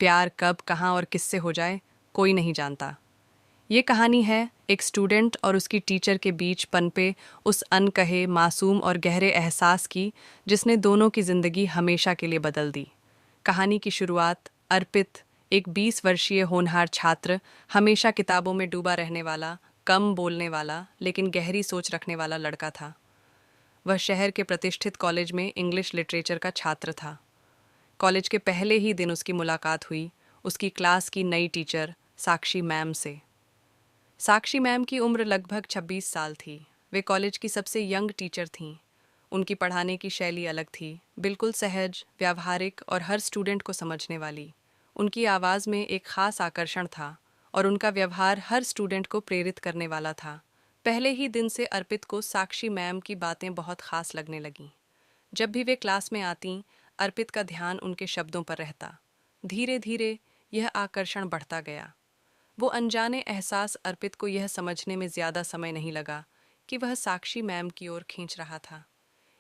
प्यार कब, कहाँ और किससे हो जाए, कोई नहीं जानता। ये कहानी है एक स्टूडेंट और उसकी टीचर के बीच पनपे उस अनकहे, मासूम और गहरे एहसास की, जिसने दोनों की जिंदगी हमेशा के लिए बदल दी। कहानी की शुरुआत अर्पित, एक 20 वर्षीय होनहार छात्र, हमेशा किताबों में डूबा रहने वाला, कम बोलने वाला लेकिन गहरी सोच रखने वाला लड़का था। वह शहर के प्रतिष्ठित कॉलेज में इंग्लिश लिटरेचर का छात्र था। कॉलेज के पहले ही दिन उसकी मुलाकात हुई उसकी क्लास की नई टीचर साक्षी मैम से। साक्षी मैम की उम्र लगभग 26 साल थी। वे कॉलेज की सबसे यंग टीचर थीं। उनकी पढ़ाने की शैली अलग थी, बिल्कुल सहज, व्यावहारिक और हर स्टूडेंट को समझने वाली। उनकी आवाज़ में एक ख़ास आकर्षण था और उनका व्यवहार हर स्टूडेंट को प्रेरित करने वाला था। पहले ही दिन से अर्पित को साक्षी मैम की बातें बहुत ख़ास लगने लगीं। जब भी वे क्लास में आतीं, अर्पित का ध्यान उनके शब्दों पर रहता। धीरे धीरे यह आकर्षण बढ़ता गया। वो अनजाने एहसास अर्पित को यह समझने में ज़्यादा समय नहीं लगा कि वह साक्षी मैम की ओर खींच रहा था।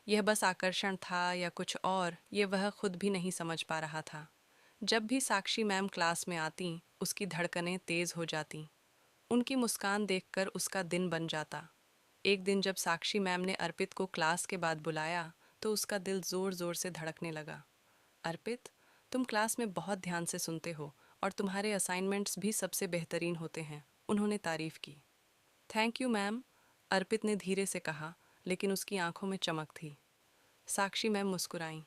यह बस आकर्षण था या कुछ और, ये वह खुद भी नहीं समझ पा रहा था। जब भी साक्षी मैम क्लास में आतीं, उसकी धड़कनें तेज़ हो जातीं। उनकी मुस्कान देखकर उसका दिन बन जाता। एक दिन जब साक्षी मैम ने अर्पित को क्लास के बाद बुलाया, तो उसका दिल ज़ोर ज़ोर से धड़कने लगा। अर्पित, तुम क्लास में बहुत ध्यान से सुनते हो और तुम्हारे असाइनमेंट्स भी सबसे बेहतरीन होते हैं, उन्होंने तारीफ की। थैंक यू मैम, अर्पित ने धीरे से कहा, लेकिन उसकी आंखों में चमक थी। साक्षी मैम मुस्कुराईं।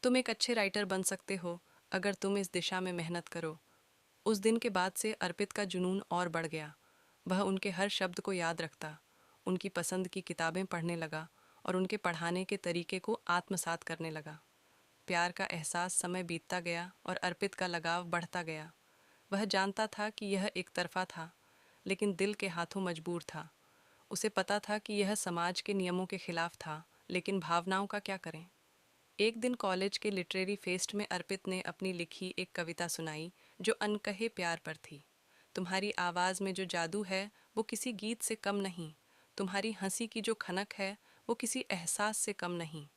तुम एक अच्छे राइटर बन सकते हो अगर तुम इस दिशा में मेहनत करो। उस दिन के बाद से अर्पित का जुनून और बढ़ गया। वह उनके हर शब्द को याद रखता, उनकी पसंद की किताबें पढ़ने लगा और उनके पढ़ाने के तरीके को आत्मसात करने लगा। प्यार का एहसास समय बीतता गया और अर्पित का लगाव बढ़ता गया। वह जानता था कि यह एक तरफा था, लेकिन दिल के हाथों मजबूर था। उसे पता था कि यह समाज के नियमों के खिलाफ था, लेकिन भावनाओं का क्या करें। एक दिन कॉलेज के लिटरेरी फेस्ट में अर्पित ने अपनी लिखी एक कविता सुनाई जो अनकहे प्यार पर थी। तुम्हारी आवाज़ में जो जादू है वो किसी गीत से कम नहीं। तुम्हारी हंसी की जो खनक है वो किसी एहसास से कम नहीं।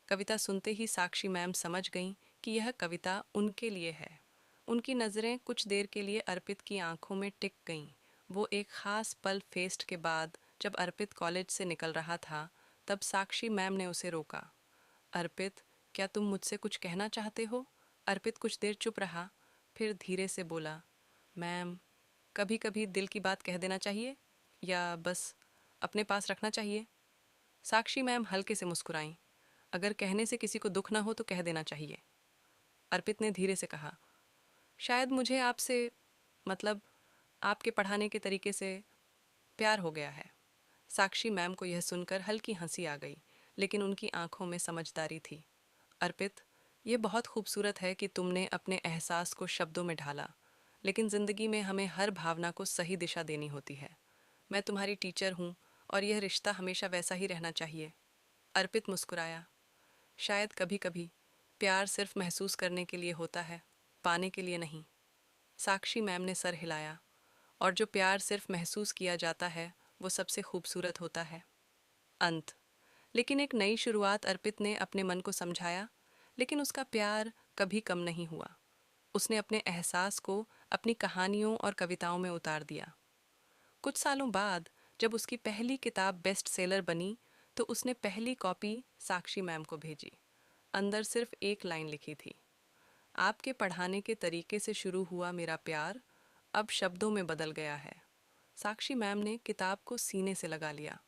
कविता सुनते ही साक्षी मैम समझ गईं कि यह कविता उनके लिए है। उनकी नज़रें कुछ देर के लिए अर्पित की आंखों में टिक गईं। वो एक ख़ास पल फेस्ट के बाद जब अर्पित कॉलेज से निकल रहा था, तब साक्षी मैम ने उसे रोका। अर्पित, क्या तुम मुझसे कुछ कहना चाहते हो? अर्पित कुछ देर चुप रहा, फिर धीरे से बोला, मैम, कभी कभी दिल की बात कह देना चाहिए या बस अपने पास रखना चाहिए। साक्षी मैम हल्के से मुस्कुराईं। अगर कहने से किसी को दुख ना हो तो कह देना चाहिए। अर्पित ने धीरे से कहा, शायद मुझे आपसे, मतलब आपके पढ़ाने के तरीके से प्यार हो गया है। साक्षी मैम को यह सुनकर हल्की हंसी आ गई, लेकिन उनकी आंखों में समझदारी थी। अर्पित, ये बहुत खूबसूरत है कि तुमने अपने एहसास को शब्दों में ढाला, लेकिन ज़िंदगी में हमें हर भावना को सही दिशा देनी होती है। मैं तुम्हारी टीचर हूँ और यह रिश्ता हमेशा वैसा ही रहना चाहिए। अर्पित मुस्कुराया। शायद कभी कभी प्यार सिर्फ महसूस करने के लिए होता है, पाने के लिए नहीं। साक्षी मैम ने सर हिलाया। और जो प्यार सिर्फ महसूस किया जाता है वो सबसे खूबसूरत होता है। अंत। लेकिन एक नई शुरुआत अर्पित ने अपने मन को समझाया, लेकिन उसका प्यार कभी कम नहीं हुआ। उसने अपने एहसास को अपनी कहानियों और कविताओं में उतार दिया। कुछ सालों बाद जब उसकी पहली किताब बेस्ट सेलर बनी, तो उसने पहली कॉपी साक्षी मैम को भेजी। अंदर सिर्फ एक लाइन लिखी थी, आपके पढ़ाने के तरीके से शुरू हुआ मेरा प्यार अब शब्दों में बदल गया है। साक्षी मैम ने किताब को सीने से लगा लिया।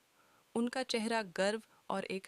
उनका चेहरा गर्व और एक